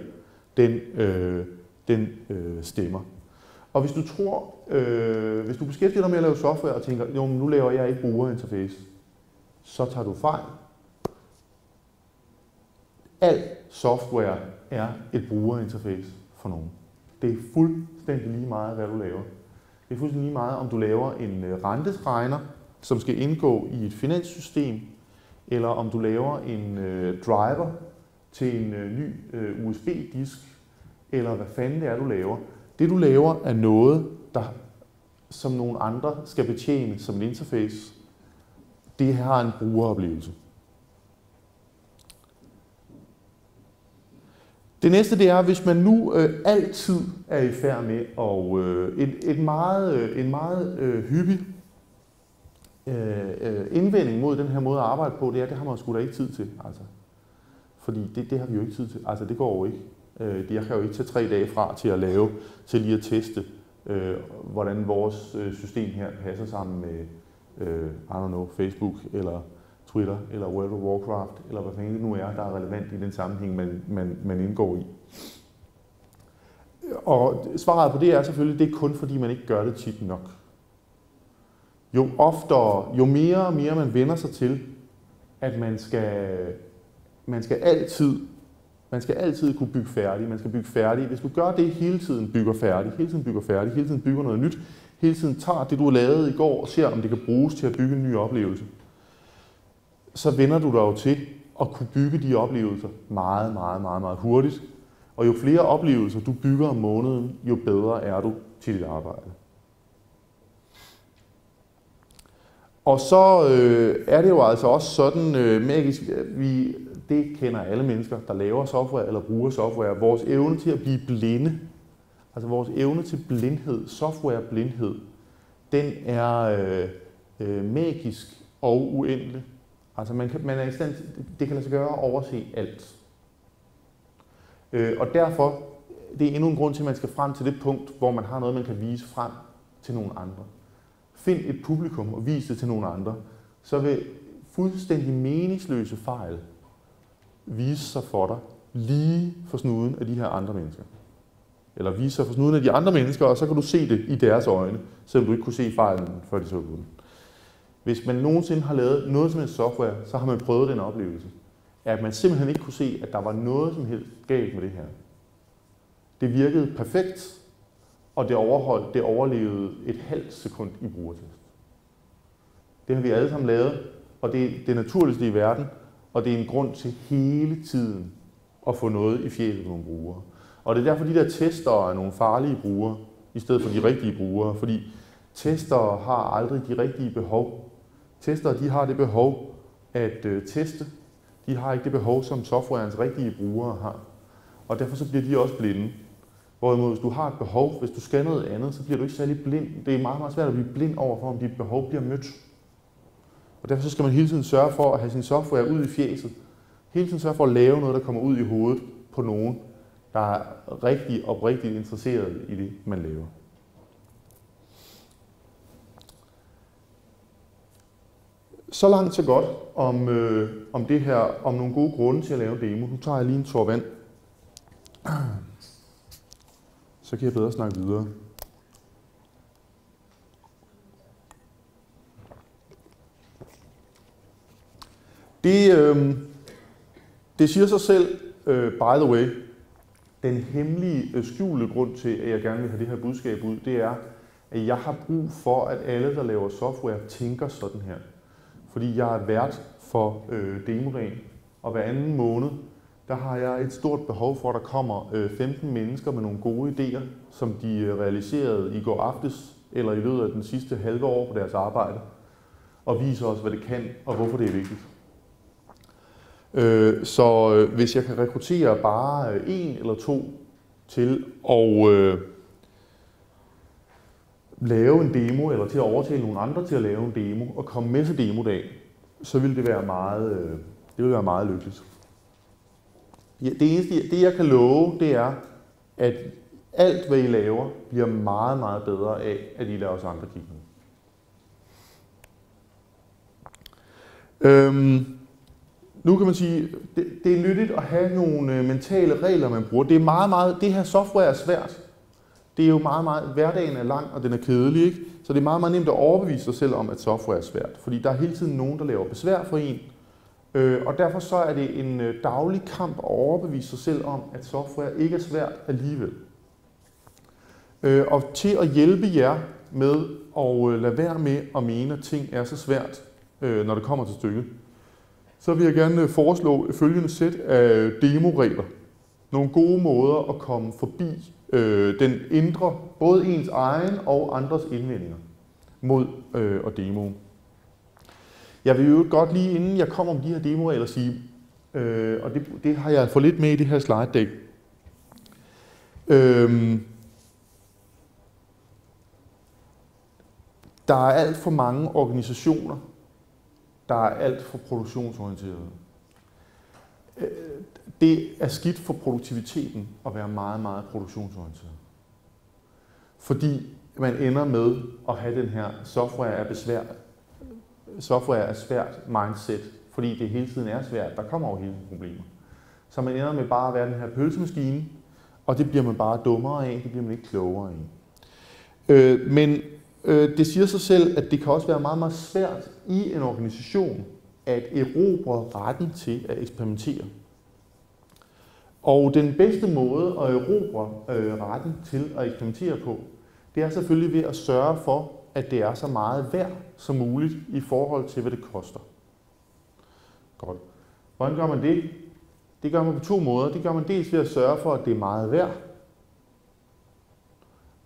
den stemmer. Og hvis du tror, hvis du beskæftiger dig med at lave software og tænker, jo, nu laver jeg ikke brugerinterface, så tager du fejl. Alt software er et brugerinterface for nogen. Det er fuldstændig lige meget, hvad du laver. Det er fuldstændig lige meget, om du laver en renteregner, som skal indgå i et finanssystem, eller om du laver en driver til en ny USB-disk, eller hvad fanden det er, du laver. Det du laver er noget, som nogle andre skal betjene som en interface. Det har en brugeroplevelse. Det næste det er, hvis man nu altid er i færd med en meget hyppig indvending mod den her måde at arbejde på, det er, det har man sgu da ikke tid til. Altså. Fordi det har vi jo ikke tid til. Altså det går jo ikke. Jeg kan jo ikke tage 3 dage fra til at lave, til lige at teste, hvordan vores system her passer sammen med Facebook eller Twitter eller World of Warcraft, eller hvad fanden det nu er, der er relevant i den sammenhæng, man indgår i. Og svaret på det er selvfølgelig, det er kun fordi, man ikke gør det tit nok. Jo oftere, jo mere og mere man vender sig til, at man skal altid kunne bygge færdigt. Man skal bygge færdigt. Hvis du gør det hele tiden, bygger færdigt, hele tiden bygger noget nyt, hele tiden tager det, du har lavet i går, og ser, om det kan bruges til at bygge en ny oplevelse, så vender du dig jo til at kunne bygge de oplevelser meget, meget, meget, meget hurtigt. Og jo flere oplevelser du bygger om måneden, jo bedre er du til dit arbejde. Og så er det jo altså også sådan magisk, det kender alle mennesker, der laver software eller bruger software, vores evne til at blive blinde, altså vores evne til blindhed, softwareblindhed, den er magisk og uendelig. Altså man er i stand til, det kan lade sig gøre at overse alt. Og derfor, det er endnu en grund til, at man skal frem til det punkt, hvor man har noget, man kan vise frem til nogle andre. Find et publikum og vis det til nogle andre, så vil fuldstændig meningsløse fejl vise sig for dig lige for snuden af de her andre mennesker. Eller vise sig for snuden af de andre mennesker, og så kan du se det i deres øjne, selvom du ikke kunne se fejlen, før de så på den. Hvis man nogensinde har lavet noget som helst software, så har man prøvet den oplevelse, at man simpelthen ikke kunne se, at der var noget som helst galt med det her. Det virkede perfekt, og det overlevede et halvt sekund i brugertest. Det har vi alle sammen lavet, og det er det naturligste i verden, og det er en grund til hele tiden at få noget i fjeset på nogle brugere. Og det er derfor, de der testere er nogle farlige brugere, i stedet for de rigtige brugere, fordi testere har aldrig de rigtige behov. Testere, de har det behov at teste. De har ikke det behov, som softwarens rigtige brugere har. Og derfor så bliver de også blinde. Hvorimod, hvis du har et behov, hvis du skal noget andet, så bliver du ikke særlig blind. Det er meget, meget svært at blive blind overfor, om dit behov bliver mødt. Og derfor så skal man hele tiden sørge for at have sin software ud i fjeset. Hele tiden sørge for at lave noget, der kommer ud i hovedet på nogen, der er rigtig oprigtigt interesseret i det, man laver. Så langt så godt om det her, om nogle gode grunde til at lave en demo. Nu tager jeg lige en tår vand. Så kan jeg bedre snakke videre. Det siger sig selv, by the way, den hemmelige, skjulte grund til, at jeg gerne vil have det her budskab ud, det er, at jeg har brug for, at alle, der laver software, tænker sådan her. Fordi jeg er vært for Demoren, og hver anden måned, der har jeg et stort behov for, at der kommer 15 mennesker med nogle gode idéer, som de realiserede i går aftes, eller i løbet af den sidste halve år på deres arbejde, og viser os, hvad det kan, og hvorfor det er vigtigt. Så hvis jeg kan rekruttere bare en eller to til at lave en demo, eller til at overtale nogle andre til at lave en demo, og komme med til demodag, så vil det være meget lykkeligt. Ja, det jeg kan love, det er, at alt hvad I laver, bliver meget, meget bedre af, at I lader os andre kigge med. Nu kan man sige, det er nyttigt at have nogle mentale regler, man bruger. Det her software er svært. Det er jo hverdagen er lang, og den er kedelig, ikke? Så det er meget, meget nemt at overbevise sig selv om, at software er svært. Fordi der er hele tiden nogen, der laver besvær for en. Og derfor så er det en daglig kamp at overbevise sig selv om, at software ikke er svært alligevel. Og til at hjælpe jer med at lade være med at mene, at ting er så svært, når det kommer til stykket, så vil jeg gerne foreslå følgende sæt af demoregler. Nogle gode måder at komme forbi den indre, både ens egen og andres indvendinger mod at demo. Jeg vil jo godt lige, inden jeg kommer om de her demoregler, sige, og det har jeg fået lidt med i det her slide deck. Der er alt for mange organisationer, der er alt for produktionsorienterede. Det er skidt for produktiviteten at være meget, meget produktionsorienteret. Fordi man ender med at have den her software er svært mindset, fordi det hele tiden er svært. Der kommer jo hele tiden problemer. Så man ender med bare at være den her pølsemaskine, og det bliver man bare dummere af, det bliver man ikke klogere af. Men det siger sig selv, at det kan også være meget, meget svært i en organisation at erobre retten til at eksperimentere. Og den bedste måde at erobre retten til at eksperimentere på, det er selvfølgelig ved at sørge for, at det er så meget værd som muligt i forhold til, hvad det koster. Godt. Hvordan gør man det? Det gør man på 2 måder. Det gør man dels ved at sørge for, at det er meget værd,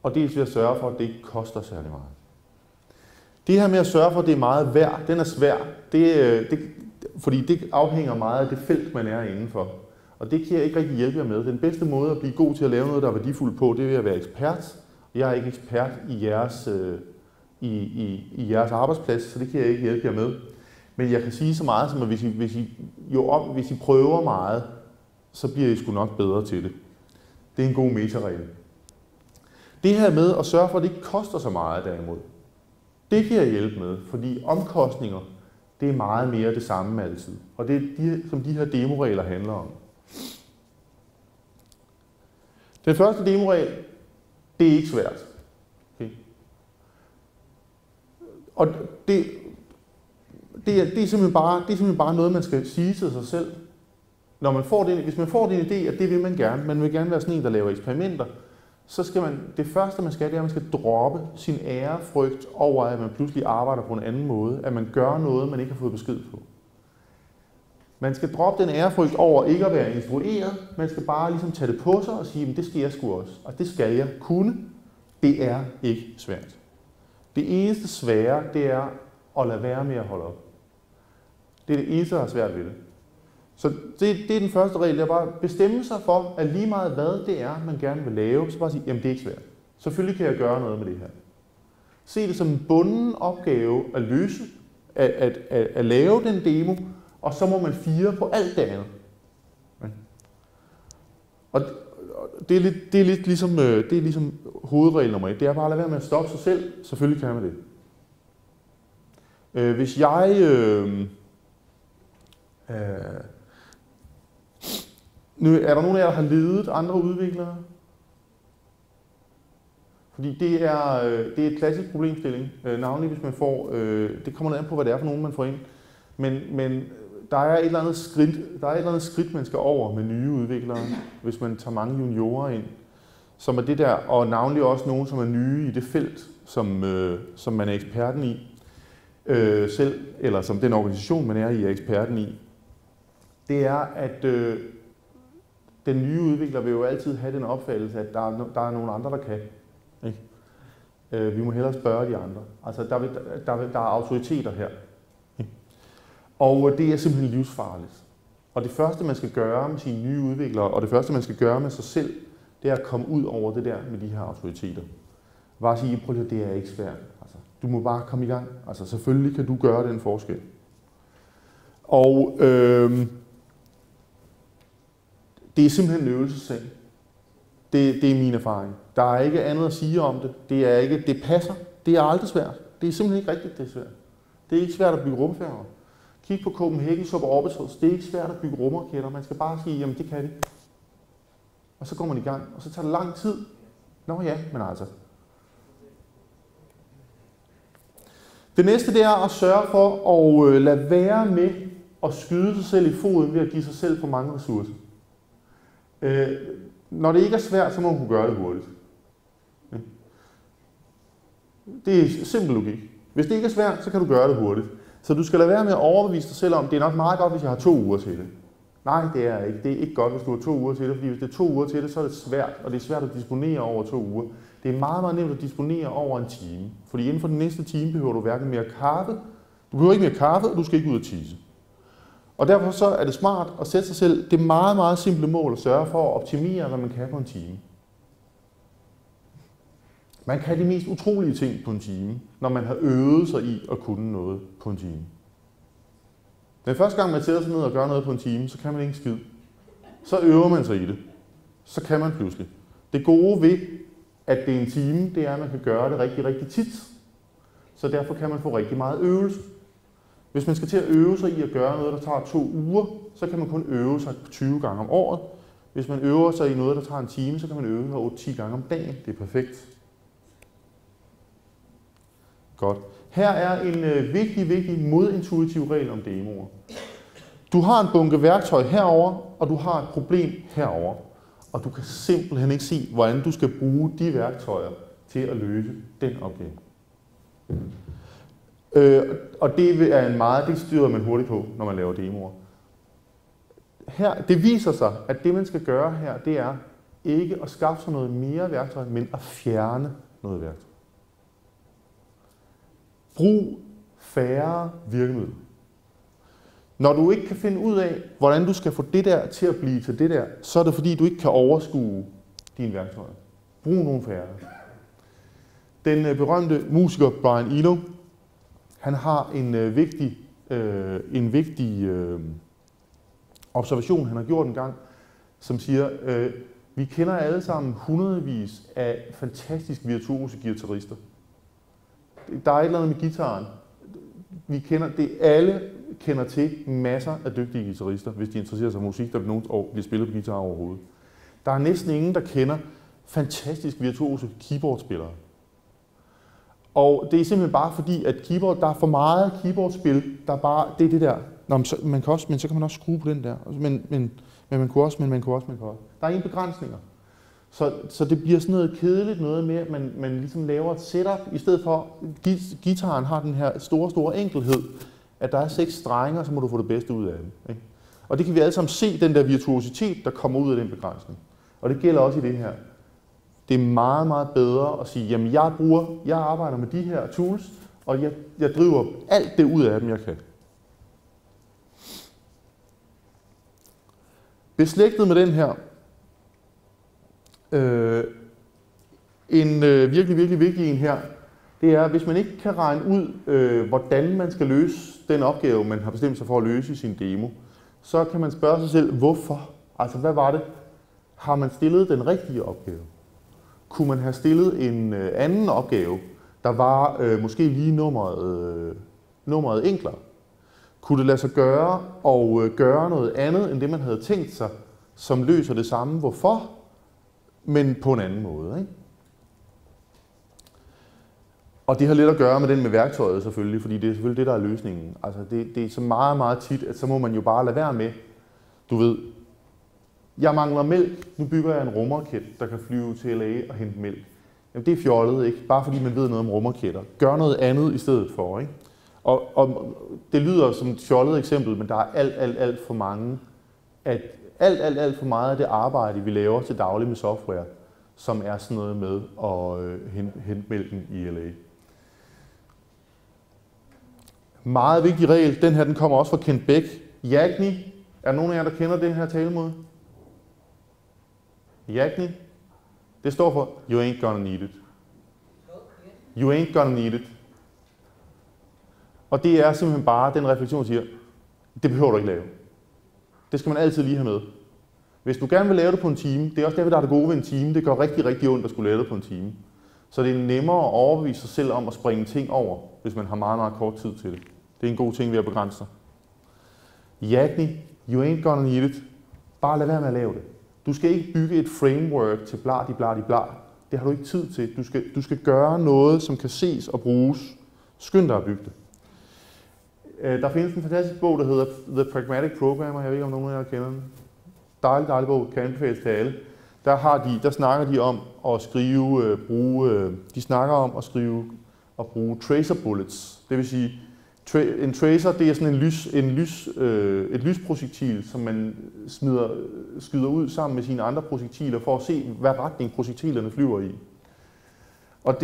og dels ved at sørge for, at det ikke koster særlig meget. Det her med at sørge for, at det er meget værd, den er svær, fordi det afhænger meget af det felt, man er indenfor. Og det kan jeg ikke rigtig hjælpe jer med. Den bedste måde at blive god til at lave noget, der er værdifuldt på, det er ved at være ekspert. Jeg er ikke ekspert i jeres arbejdsplads, så det kan jeg ikke hjælpe jer med. Men jeg kan sige så meget som, at hvis I prøver meget, så bliver I sgu nok bedre til det. Det er en god metaregel. Det her med at sørge for, at det ikke koster så meget derimod, det kan jeg hjælpe med, fordi omkostninger, det er meget mere det samme altid. Og det er som de her demoregler handler om. Den første demoregel, det er ikke svært. Okay. Og det er simpelthen bare noget, man skal sige til sig selv. Når man får hvis man får den idé, at det vil man vil gerne være sådan en, der laver eksperimenter, så skal det første, man skal, det er, at man skal droppe sin ærefrygt over, at man pludselig arbejder på en anden måde, at man gør noget, man ikke har fået besked på. Man skal droppe den ærefrygt over ikke at være instrueret, man skal bare ligesom tage det på sig og sige, at det skal jeg sgu også, og det skal jeg kunne. Det er ikke svært. Det eneste svære, det er at lade være med at holde op. Det er det eneste, der er svært ved det. Så det er den første regel, det er bare at bestemme sig for, at lige meget hvad det er, man gerne vil lave, så bare sige, jamen det er ikke svært. Selvfølgelig kan jeg gøre noget med det her. Se det som en bunden opgave at løse, at lave den demo, og så må man fire på alt det andet. Og det er lidt ligesom hovedregel nummer 1. Det er bare at lade være med at stoppe sig selv. Selvfølgelig kan man det. Hvis jeg... Nu er der nogen af jer, der har ledet andre udviklere? Fordi det er et klassisk problemstilling, navnlig hvis man får, det kommer an på, hvad det er for nogen, man får ind, men der er et eller andet skridt, man skal over med nye udviklere, hvis man tager mange juniorer ind, som er det der, og navnlig også nogen, som er nye i det felt, som man er eksperten i selv, eller som den organisation, man er i, er eksperten i. Det er, at den nye udvikler vil jo altid have den opfattelse, at der er nogle andre, der kan. Ikke? Vi må hellere spørge de andre. Altså, der er autoriteter her. Ikke? Og det er simpelthen livsfarligt. Og det første, man skal gøre med sine nye udviklere, og det første, man skal gøre med sig selv, det er at komme ud over det der med de her autoriteter. Bare sige, prøv lige, det er ikke svært. Altså, du må bare komme i gang. Altså, selvfølgelig kan du gøre den forskel. Og det er simpelthen en øvelsessag. Det er min erfaring. Der er ikke andet at sige om det. Det passer. Det er aldrig svært. Det er simpelthen ikke rigtigt, det er svært. Det er ikke svært at bygge rumfærger. Kig på Copenhagen Suborbitals. Det er ikke svært at bygge rumraketter. Man skal bare sige, jamen det kan vi. Og så går man i gang, og så tager det lang tid. Nå ja, men altså. Det næste, det er at sørge for at lade være med at skyde sig selv i foden ved at give sig selv for mange ressourcer. Når det ikke er svært, så må man kunne gøre det hurtigt. Det er simpel logik. Hvis det ikke er svært, så kan du gøre det hurtigt. Så du skal lade være med at overbevise dig selv om, det er nok meget godt, hvis jeg har 2 uger til det. Nej, det er ikke. Det er ikke godt, hvis du har 2 uger til det, fordi hvis det er 2 uger til det, så er det svært, og det er svært at disponere over 2 uger. Det er meget, meget nemt at disponere over en time, fordi inden for den næste time behøver du hverken mere kaffe, du behøver ikke mere kaffe, og du skal ikke ud og tisse. Og derfor så er det smart at sætte sig selv det meget, meget simple mål at sørge for at optimere, hvad man kan på en time. Man kan de mest utrolige ting på en time, når man har øvet sig i at kunne noget på en time. Den første gang, man sætter sig ned og gør noget på en time, så kan man ikke skid. Så øver man sig i det. Så kan man pludselig. Det gode ved, at det er en time, det er, at man kan gøre det rigtig, rigtig tit. Så derfor kan man få rigtig meget øvelse. Hvis man skal til at øve sig i at gøre noget, der tager 2 uger, så kan man kun øve sig 20 gange om året. Hvis man øver sig i noget, der tager en time, så kan man øve sig 8-10 gange om dagen. Det er perfekt. Godt. Her er en vigtig modintuitiv regel om demoer. Du har en bunke værktøj herover, og du har et problem herover, og du kan simpelthen ikke se, hvordan du skal bruge de værktøjer til at løse den opgave. Og det styrer man hurtigt på, når man laver demoer. her, det viser sig, at det man skal gøre her, det er ikke at skaffe sig noget mere værktøj, men at fjerne noget værktøj. Brug færre virkemidler. Når du ikke kan finde ud af, hvordan du skal få det der til at blive til det der, så er det fordi, du ikke kan overskue dine værktøjer. Brug nogle færre. Den berømte musiker Brian Eno, han har en vigtig observation, han har gjort en gang, som siger, vi kender alle sammen hundredvis af fantastisk virtuose guitarister. Der er et eller andet med guitaren. Alle kender til masser af dygtige guitarister, hvis de interesserer sig for musik, der bliver spillet på guitar overhovedet. Der er næsten ingen, der kender fantastisk virtuose keyboardspillere. Og det er simpelthen bare fordi, at der er for meget keyboardspil, det er det der. Nå, men så kan man også skrue på den der. Men man kunne også. Der er ingen begrænsninger. Så det bliver sådan noget kedeligt noget med, at man ligesom laver et setup, i stedet for, guitaren har den her store enkelhed, at der er 6 strenger, så må du få det bedste ud af dem. Ikke? Og det kan vi alle sammen se, den der virtuositet, der kommer ud af den begrænsning. Og det gælder også i det her. Det er meget, meget bedre at sige, jamen jeg arbejder med de her tools, og jeg driver alt det ud af dem, jeg kan. Beslægtet med den her, en virkelig, virkelig vigtig en her, det er, hvis man ikke kan regne ud, hvordan man skal løse den opgave, man har bestemt sig for at løse i sin demo, så kan man spørge sig selv, hvorfor? Altså, hvad var det? Har man stillet den rigtige opgave? Kunne man have stillet en anden opgave, der var måske lige nummeret enklere? Kunne det lade sig gøre og gøre noget andet, end det man havde tænkt sig, som løser det samme? Hvorfor? Men på en anden måde, ikke? Og det har lidt at gøre med den med værktøjet selvfølgelig, fordi det er selvfølgelig det, der er løsningen. Altså det er så meget, meget tit, at så må man jo bare lade være med, du ved, jeg mangler mælk, nu bygger jeg en rumraket, der kan flyve til LA og hente mælk. Jamen det er fjollet, ikke? Bare fordi man ved noget om rumraketter. Gør noget andet i stedet for, ikke? Og det lyder som et fjollet eksempel, men der er alt for mange, alt for meget af det arbejde, vi laver til daglig med software, som er sådan noget med at hente mælken i LA. Meget vigtig regel, den her den kommer også fra Kent Beck. YAGNI, er der nogen af jer, der kender den her talemåde? YAGNI, det står for You ain't gonna need it. You ain't gonna need it. Og det er simpelthen bare den refleksion, der siger, det behøver du ikke lave. Det skal man altid lige have med. Hvis du gerne vil lave det på en time, det er også derfor, der er det gode ved en time, det gør rigtig, rigtig ondt at skulle lave det på en time. Så det er nemmere at overbevise sig selv om at springe ting over, hvis man har meget, meget kort tid til det. Det er en god ting ved at begrænse sig. YAGNI, you ain't gonna need it. Bare lad være med at lave det. Du skal ikke bygge et framework til bla. Det har du ikke tid til. Du skal gøre noget, som kan ses og bruges. Skynd dig at bygge det. Der findes en fantastisk bog, der hedder The Pragmatic Programmer. Jeg ved ikke, om nogen af jer kender den. Dejlig bog, kan anbefales til alle. Der snakker de om at skrive, bruge tracer bullets. Det vil sige, en tracer, det er sådan et lysprojektil, som man skyder ud sammen med sine andre projektiler, for at se, hvad retning projektilerne flyver i. Og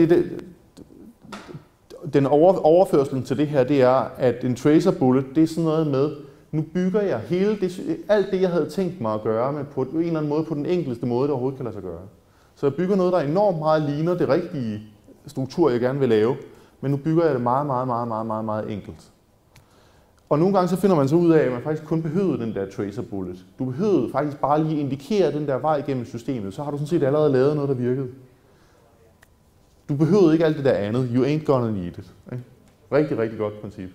den overførslen til det her, det er, at en tracer bullet, det er sådan noget med, nu bygger jeg alt det, jeg havde tænkt mig at gøre, men på en eller anden måde, på den enkleste måde, det overhovedet kan lade sig gøre. Så jeg bygger noget, der enormt meget ligner det rigtige struktur, jeg gerne vil lave, men nu bygger jeg det meget enkelt. Og nogle gange så finder man så ud af, at man faktisk kun behøvede den der tracer bullet. Du behøvede faktisk bare lige indikere den der vej gennem systemet, så har du sådan set allerede lavet noget, der virkede. Du behøvede ikke alt det der andet. You ain't gonna need it. Ikke? Rigtig, rigtig godt princip.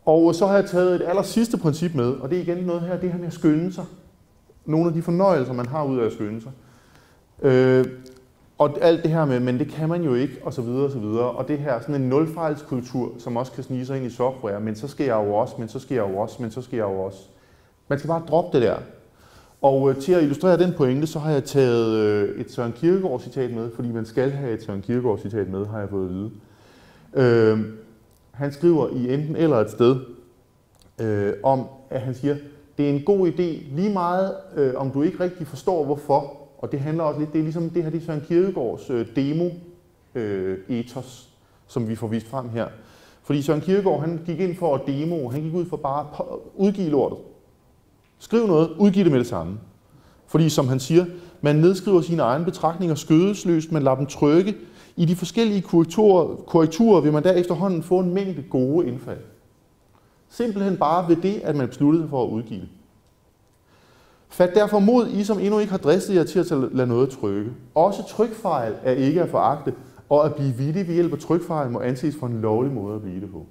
Og så har jeg taget et aller sidste princip med, og det er igen noget her, det her med at skynde sig. Nogle af de fornøjelser, man har ud af at skynde sig. Og alt det her med, men det kan man jo ikke, og så videre, og så videre. Og det her sådan en nulfejlskultur, som også kan snige sig ind i software, men så sker jeg jo også, men så sker jeg jo også, men så sker jeg jo også. Man skal bare droppe det der. Og til at illustrere den pointe, så har jeg taget et Søren Kierkegaard citat med, fordi man skal have et Søren Kierkegaard citat med, har jeg fået at vide. Han skriver i enten eller et sted, om, at han siger, det er en god idé, lige meget om du ikke rigtig forstår hvorfor, og det handler også lidt, det er ligesom det her, det er Søren Kierkegaards demo-ethos, som vi får vist frem her. Fordi Søren Kierkegaard, han gik ind for at demo, han gik ud for bare at udgive lortet. Skriv noget, udgiv det med det samme. Fordi som han siger, man nedskriver sine egne betragtninger skødesløst, man lader dem trykke. I de forskellige korrekturer vil man der efterhånden få en mængde gode indfald. Simpelthen bare ved det, at man besluttede for at udgive det. Fat derfor mod, I som endnu ikke har dristet jer til at lade noget trykke. Også trykfejl er ikke at foragte, og at blive vittig ved hjælp af trykfejl må anses for en lovlig måde at blive det på.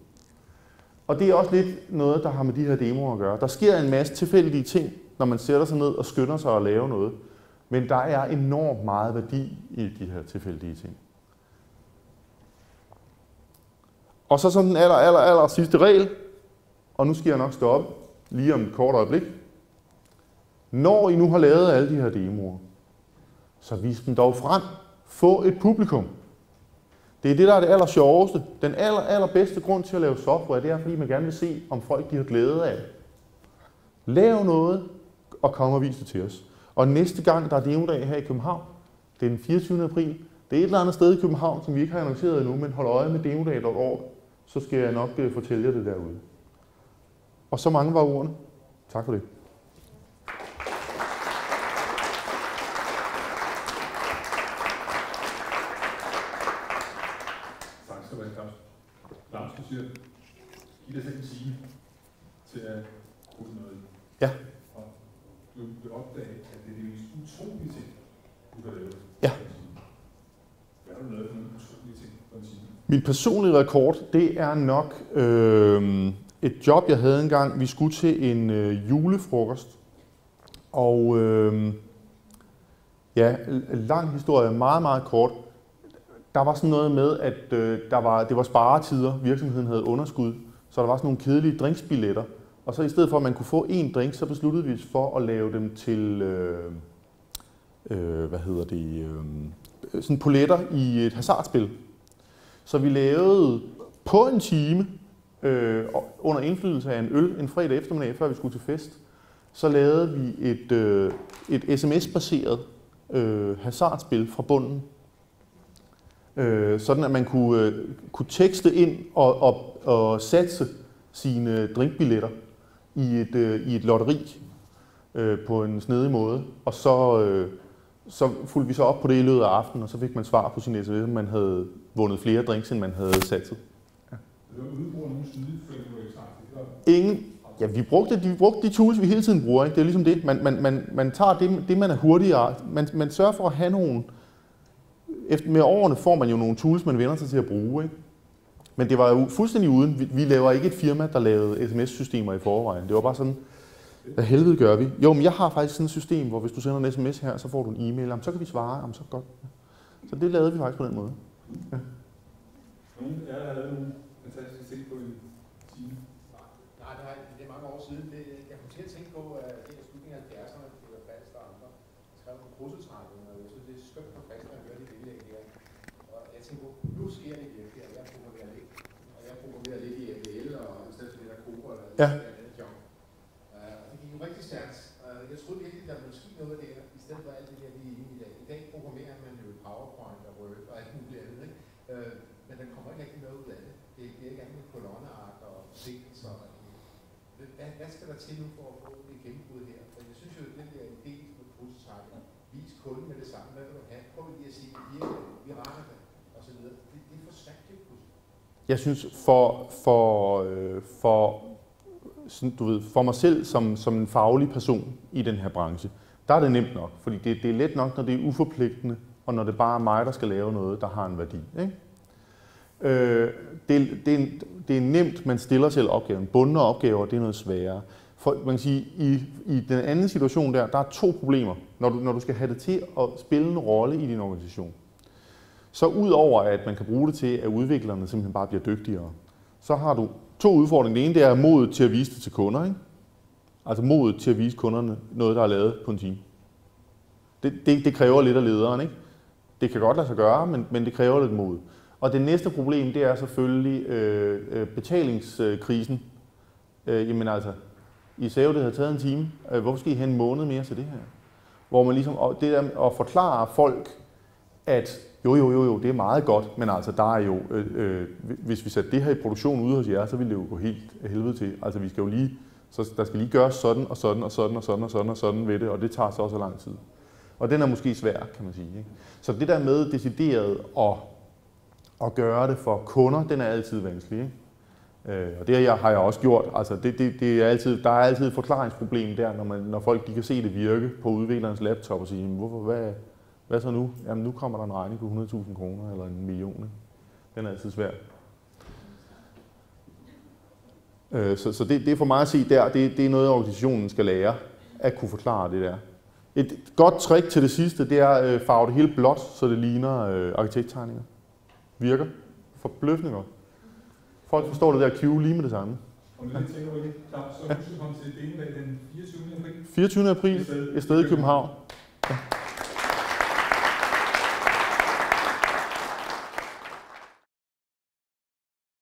Og det er også lidt noget, der har med de her demoer at gøre. Der sker en masse tilfældige ting, når man sætter sig ned og skynder sig at lave noget. Men der er enormt meget værdi i de her tilfældige ting. Og så som den aller sidste regel, og nu skal jeg nok stoppe lige om et kort øjeblik. Når I nu har lavet alle de her demoer, så vis dem dog frem. Få et publikum. Det er det, der er det aller sjoveste. Den allerbedste grund til at lave software, det er, fordi man gerne vil se, om folk de har glæde af det. Lav noget, og kom og vis det til os. Og næste gang, der er demodag her i København, det er den 24. april, det er et eller andet sted i København, som vi ikke har annonceret endnu, men hold øje med demodag.org, så skal jeg nok fortælle jer det derude. Og så mange var ordene. Tak for det. Tak skal du have, Claus. Claus, du siger, giv dig selv en time til at putte noget i. Ja. Og du vil opdage, at det er de mest utrolige ting, du kan lave. Ja. Hvad har du lavet for nogle utrolige ting på en time? Min personlige rekord, det er nok et job, jeg havde engang. Vi skulle til en julefrokost. Og ja, lang historie, meget kort. Der var sådan noget med, at det var sparetider, virksomheden havde underskud, så der var sådan nogle kedelige drinksbilletter. Og så i stedet for, at man kunne få én drink, så besluttede vi os for at lave dem til, sådan poletter i et hasardspil. Så vi lavede på en time, under indflydelse af en øl, en fredag eftermiddag, før vi skulle til fest, så lavede vi et sms-baseret hasardspil fra bunden. Sådan at man kunne tekste ind og satse sine drinkbilletter i et lotteri på en snedig måde. Og så fulgte vi så op på det i løbet af aftenen, og så fik man svar på sin sms, man havde vundet flere drinks, end man havde satset. Ja. Ingen. Ja, vi brugte de tools, vi hele tiden bruger. Ikke? Det er ligesom det. Man tager det, man er hurtigere. Man sørger for at have nogle. Med årene får man jo nogle tools, man vender sig til at bruge. Ikke? Men det var jo fuldstændig uden. Vi laver ikke et firma, der lavede sms-systemer i forvejen. Det var bare sådan, hvad helvede gør vi? Jo, men jeg har faktisk sådan et system, hvor hvis du sender en sms her, så får du en e-mail. Jamen, så kan vi svare. Jamen, så godt. Så det lavede vi faktisk på den måde. Ja. Nogen af jer har lavet nogle fantastiske ting på en time? Nej, det er mange år siden. Jeg kom til at tænke på, at det er slutningen af 70'erne, det var Falster og andre, skrev på prototypen, og jeg synes, det er skønt for Falster at høre det indlæg her. Og jeg tænkte på, nu sker det virkelig, og jeg programmerer lidt. Og jeg programmerer lidt i MBL, og i stedet for det der Cobra, eller andet job. Og det gik jo rigtig stærkt. Jeg troede virkelig, der ville ske noget der, i stedet for alt det der, vi er inde i dag. I dag programmerer man jo PowerPoint og Word og alt muligt andet, ikke? Men der kommer ikke rigtig noget ud af det. Det er ikke andet med kolonneark og sigtelser. Hvad skal der til nu for at få det gennembrud her? For jeg synes jo, at den der idé med prototypen, vis kunden med det samme, hvad vil du have? Prøv lige at sige, vi retter det, og så videre. Det er for stærkt det pludselig. Jeg synes, for mig selv som en faglig person i den her branche, der er det nemt nok. Fordi det er let nok, når det er uforpligtende, og når det bare er mig, der skal lave noget, der har en værdi. Ikke? Det er nemt, man stiller selv opgaven. Bundne opgaver, det er noget sværere. For, man kan sige, i den anden situation der er to problemer, når du skal have det til at spille en rolle i din organisation. Så udover at man kan bruge det til, at udviklerne simpelthen bare bliver dygtigere, så har du to udfordringer. Det ene det er modet til at vise det til kunder. Ikke? Altså modet til at vise kunderne noget, der er lavet på en time. Det kræver lidt af lederen. Ikke? Det kan godt lade sig gøre, men det kræver lidt mod. Og det næste problem, det er selvfølgelig betalingskrisen. jamen altså, I sagde jo, det havde taget en time. Hvorfor skal I have en måned mere til det her? Hvor man ligesom, og det der at forklare folk, at jo, det er meget godt, men altså der er jo, hvis vi satte det her i produktion ude hos jer, så ville det jo gå helt af helvede til. Altså vi skal jo lige, så der skal lige gøres sådan og sådan og sådan og sådan og sådan og sådan ved det, og det tager så lang tid. Og den er måske svær, kan man sige. Ikke? Så det der med decideret at gøre det for kunder, den er altid vanskelig. Ikke? Og det har jeg også gjort. Altså det er altid, der er altid et forklaringsproblem der, når folk de kan se det virke på udviklerens laptop og sige, hvad så nu? Jamen nu kommer der en regning på 100.000 kroner eller 1 million. Ikke? Den er altid svær. Så det for mig at se der, det er noget, organisationen skal lære at kunne forklare det der. Et godt trick til det sidste, det er at farve det hele blåt, så det ligner arkitekttegninger. Virker forbløffende godt. Folk forstår det der cue lige med det samme. Og med det tænker du ikke, Claus, så husk at komme til Benevald den 24. april. 24. april, et sted i København. Ja.